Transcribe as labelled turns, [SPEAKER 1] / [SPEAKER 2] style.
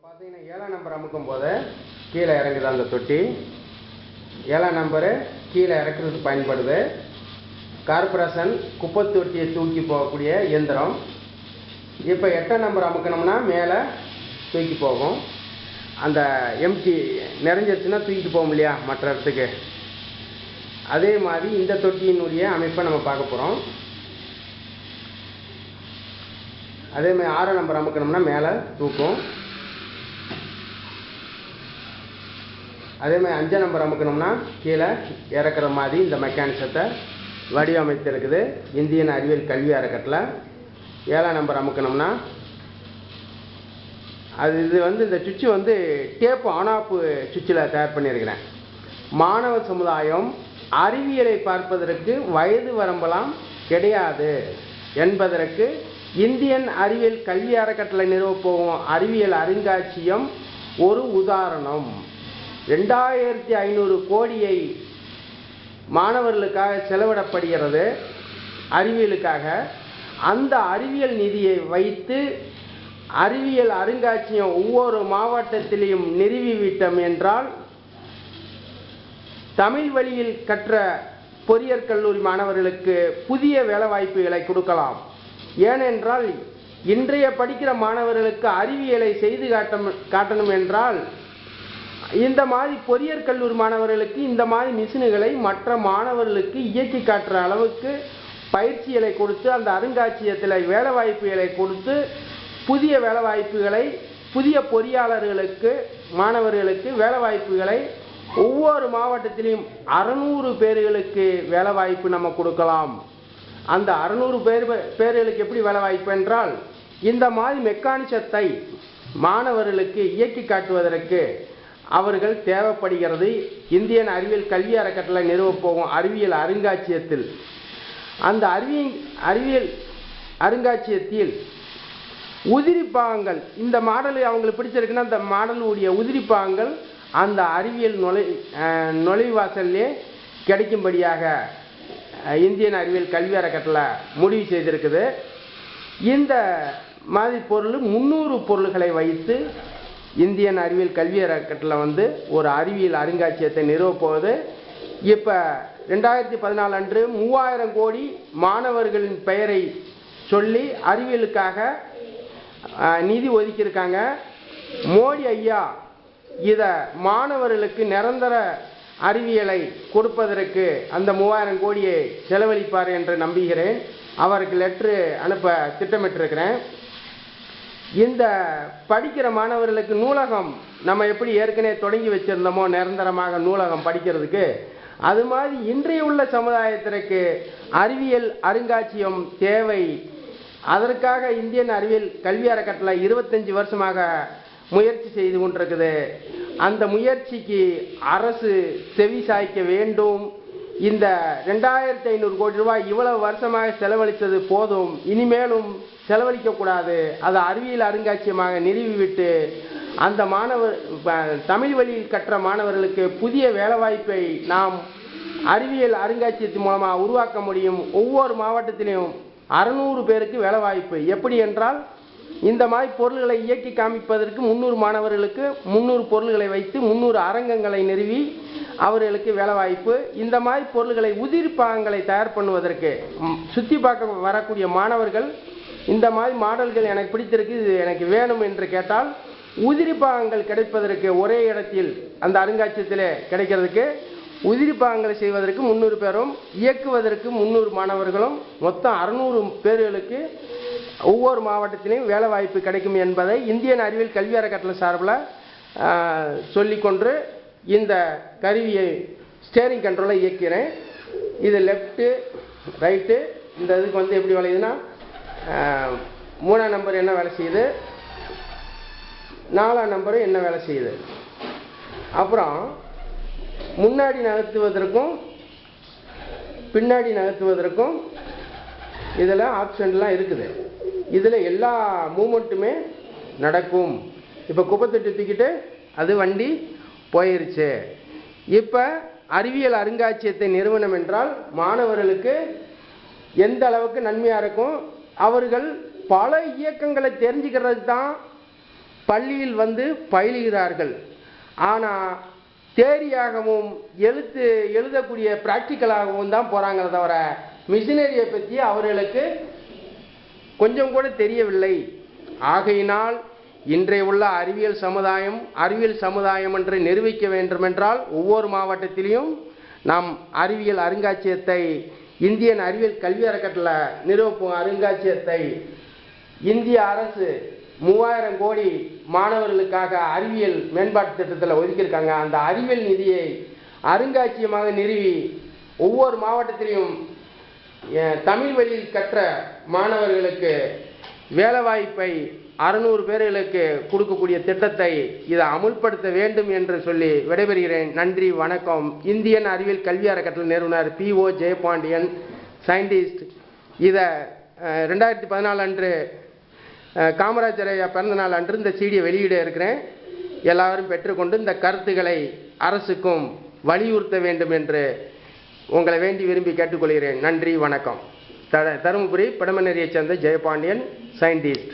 [SPEAKER 1] பார்த்தீங்கன்னா 7ஆம் நம்பர் அமுக்கும் போது கீழே இறங்குது அந்த தொட்டி. 7ஆம் நம்பரு கீழே இறக்குறதுக்கு பயன்படுது. கார்பரேஷன் குப்பை தொட்டியை தூக்கி போகக்கூடிய இயந்திரம். இப்போ 8ஆம் நம்பர் அமுக்கணும்னா மேலே தூக்கி போகும். அந்த எம்டி நிறைஞ்சிருச்சுன்னா தூக்கிட்டு போகும் இல்லையா மற்ற இடத்துக்கு. அதே மாதிரி இந்த தொட்டியினுடைய அமைப்பை நம்ம பார்க்க போகிறோம். அதே மாதிரி 6ஆம் நம்பர் அமுக்கணும்னா மேலே தூக்கும். அதே மாதிரி 5ஆம் நம்பர் அமுக்கணும்னா கீழே இறக்குற மாதிரி இந்த மெக்கானிசத்தை வடிவமைத்திருக்குது இந்தியன் அறிவியல் கல்வி அறக்கட்டளை. 7ஆம் நம்பர் அமுக்கணும்னா இது இந்த சுவிட்சு டேப் ஆன் ஆஃப் சுவிட்சில் தயார் பண்ணியிருக்கிறேன். மாணவ சமுதாயம் அறிவியலை பார்ப்பதற்கு வயது வரம்பெல்லாம் கிடையாது என்பதற்கு இந்தியன் அறிவியல் கல்வி அறக்கட்டளை நிறுவப்போகும் அறிவியல் அருங்காட்சியகம் ஒரு உதாரணம். 2500 கோடியை மாணவர்களுக்காக செலவிடப்படுகிறது அறிவியலுக்காக. அந்த அறிவியல் நிதியை வைத்து அறிவியல் அருங்காட்சியகம் ஒவ்வொரு மாவட்டத்திலையும் நிறுவிவிட்டோம் என்றால் தமிழ் வழியில் கற்ற பொறியியற் கல்லூரி மாணவர்களுக்கு புதிய வேலைவாய்ப்புகளை கொடுக்கலாம். ஏனென்றால் இன்றைய படிக்கிற மாணவர்களுக்கு அறிவியலை செய்து காட்டணும் என்றால் இந்த மாதிரி பொறியியற் கல்லூரி மாணவர்களுக்கு இந்த மாதிரி மிஷின்களை மற்ற மாணவர்களுக்கு இயக்கி காட்டுற அளவுக்கு பயிற்சிகளை கொடுத்து அந்த அருங்காட்சியகத்தில் வேலைவாய்ப்புகளை கொடுத்து புதிய வேலைவாய்ப்புகளை புதிய பொறியாளர்களுக்கு மாணவர்களுக்கு வேலைவாய்ப்புகளை ஒவ்வொரு மாவட்டத்திலையும் 600 பேர்களுக்கு வேலைவாய்ப்பு நம்ம கொடுக்கலாம். அந்த 600 பேர்களுக்கு எப்படி வேலைவாய்ப்பு என்றால் இந்த மாதிரி மெக்கானிசத்தை மாணவர்களுக்கு இயக்கி காட்டுவதற்கு அவர்கள் தேவைப்படுகிறது. இந்தியன் அறிவியல் கல்வி அறக்கட்டளை நிறுவப்போகும் அறிவியல் அருங்காட்சியகத்தில் அந்த அறிவியல் அருங்காட்சியகத்தில் உதிரி பாகங்கள் இந்த மாடல் அவங்களுக்கு பிடிச்சிருக்குன்னா அந்த மாடலுடைய உதிரி பாகங்கள் அந்த அறிவியல் நுழைவாசல்லே கிடைக்கும்படியாக இந்தியன் அறிவியல் கல்வி அறக்கட்டளை முடிவு செய்திருக்குது. இந்த மாதிரி பொருள் 300 பொருள்களை வைத்து இந்தியன் அறிவியல் கல்வி அறக்கட்டளை ஒரு அறிவியல் அருங்காட்சியகத்தை நிறுவப்போகுது. இப்போ 2014 அன்று 3000 கோடி மாணவர்களின் பெயரை சொல்லி அறிவியலுக்காக நிதி ஒதுக்கியிருக்காங்க. மோடி ஐயா இதை மாணவர்களுக்கு நிரந்தர அறிவியலை கொடுப்பதற்கு அந்த 3000 கோடியை செலவழிப்பார் என்று நம்புகிறேன். அவருக்கு லெட்ரு அனுப்ப திட்டமிட்டிருக்கிறேன். இந்த படிக்கிற மாணவர்களுக்கு நூலகம் நம்ம எப்படி ஏற்கனவே தொடங்கி வச்சிருந்தோமோ நிரந்தரமாக நூலகம் படிக்கிறதுக்கு, அது மாதிரி இன்றைய உள்ள சமுதாயத்திற்கு அறிவியல் அருங்காட்சியகம் தேவை. அதற்காக இந்தியன் அறிவியல் கல்வி அறக்கட்டளை 25 வருஷமாக முயற்சி செய்து கொண்டிருக்குது. அந்த முயற்சிக்கு அரசு செவி சாய்க்க வேண்டும். இந்த 2500 கோடி ரூபாய் இவ்வளவு வருஷமாக செலவழித்தது போதும், இனிமேலும் செலவழிக்கக்கூடாது. அதை அறிவியல் அருங்காட்சியகமாக நிறுவிவிட்டு அந்த தமிழ் வழியில் கற்ற மாணவர்களுக்கு புதிய வேலைவாய்ப்பை நாம் அறிவியல் அருங்காட்சியகத்தின் மூலமாக உருவாக்க முடியும். ஒவ்வொரு மாவட்டத்திலும் 600 பேருக்கு வேலைவாய்ப்பு. எப்படி என்றால் இந்த மாதிரி பொருள்களை இயக்கி காமிப்பதற்கு 300 மாணவர்களுக்கு 300 பொருள்களை வைத்து 300 அரங்கங்களை நிறுவி அவர்களுக்கு வேலைவாய்ப்பு. இந்த மாதிரி பொருள்களை உதிரி பாகங்களை தயார் பண்ணுவதற்கு சுற்றி பார்க்க வரக்கூடிய மாணவர்கள் இந்த மாதிரி மாடல்கள் எனக்கு பிடித்திருக்கு, இது எனக்கு வேணும் என்று கேட்டால் உதிரி பாகங்கள் கிடைப்பதற்கு ஒரே இடத்தில் அந்த அருங்காட்சியகத்தில் கிடைக்கிறதுக்கு உதிரி பாகங்களை செய்வதற்கு 300 பேரும் இயக்குவதற்கு 300 மாணவர்களும் மொத்தம் 600 பேர்களுக்கு ஒவ்வொரு மாவட்டத்திலையும் வேலைவாய்ப்பு கிடைக்கும் என்பதை இந்தியன் அறிவியல் கல்வி அறக்கட்டளை சார்பில் சொல்லிக்கொண்டு இந்த கருவியை ஸ்டேரிங் கண்ட்ரோலை இயக்கிறேன். இது லெஃப்ட்டு ரைட்டு இந்த இதுக்கு எப்படி வளையுதுன்னா 3ஆம் நம்பர் என்ன வேலை செய்யுது, 4ஆம் நம்பரு என்ன வேலை செய்யுது. அப்புறம் முன்னாடி நகர்த்துவதற்கும் பின்னாடி நகர்த்துவதற்கும் இதில் ஆப்ஷன்லாம் இருக்குது. இதில் எல்லா மூமெண்ட்டுமே நடக்கும். இப்போ குப்பை தொட்டி தூக்கிட்டு அது வண்டி போயிருச்சு. இப்போ அறிவியல் அருங்காட்சியகத்தை நிறுவனம் என்றால் மாணவர்களுக்கு எந்த அளவுக்கு நன்மையாக இருக்கும். அவர்கள் பல இயக்கங்களை தெரிஞ்சுக்கிறது தான் பள்ளியில் வந்து பயிலுகிறார்கள். ஆனால் தேரியாகவும் எழுதக்கூடிய ப்ராக்டிக்கலாகவும் தான் போகிறாங்களே தவிர மிஷினரியை பற்றி அவர்களுக்கு கொஞ்சம் கூட தெரியவில்லை. ஆகையினால் இன்றைய உள்ள அறிவியல் சமுதாயம் என்று நிரூபிக்க வேண்டுமென்றால் ஒவ்வொரு மாவட்டத்திலையும் நாம் அறிவியல் அருங்காட்சியகத்தை, இந்தியன் அறிவியல் கல்வி அறக்கட்டளை நிறுவப்போம் அருங்காட்சியகத்தை இந்திய அரசு 3000 கோடி மாணவர்களுக்காக அறிவியல் மேம்பாட்டு திட்டத்தில் ஒதுக்கியிருக்காங்க. அந்த அறிவியல் நிதியை அருங்காட்சியகமாக நிறுவி ஒவ்வொரு மாவட்டத்திலையும் தமிழ் வழியில் கற்ற மாணவர்களுக்கு வேலைவாய்ப்பை 600 பேர்களுக்கு கொடுக்கக்கூடிய திட்டத்தை இதை அமுல்படுத்த வேண்டும் என்று சொல்லி விடைபெறுகிறேன். நன்றி, வணக்கம். இந்தியன் அறிவியல் கல்வி அறக்கட்டளை நிறுவனர் P.O. ஜெயபாண்டியன், சயின்டிஸ்ட். இதை 2014 அன்று காமராஜர் ஐயா பிறந்த நாள் அன்று இந்த சீடியை வெளியிட இருக்கிறேன். எல்லாரும் பெற்றுக்கொண்டு இந்த கருத்துக்களை அரசுக்கும் வலியுறுத்த வேண்டும் என்று உங்களை வேண்டி விரும்பி கேட்டுக்கொள்கிறேன். நன்றி, வணக்கம். தருமபுரி படமநேரியைச் சேர்ந்த ஜெயபாண்டியன், சயின்டிஸ்ட்.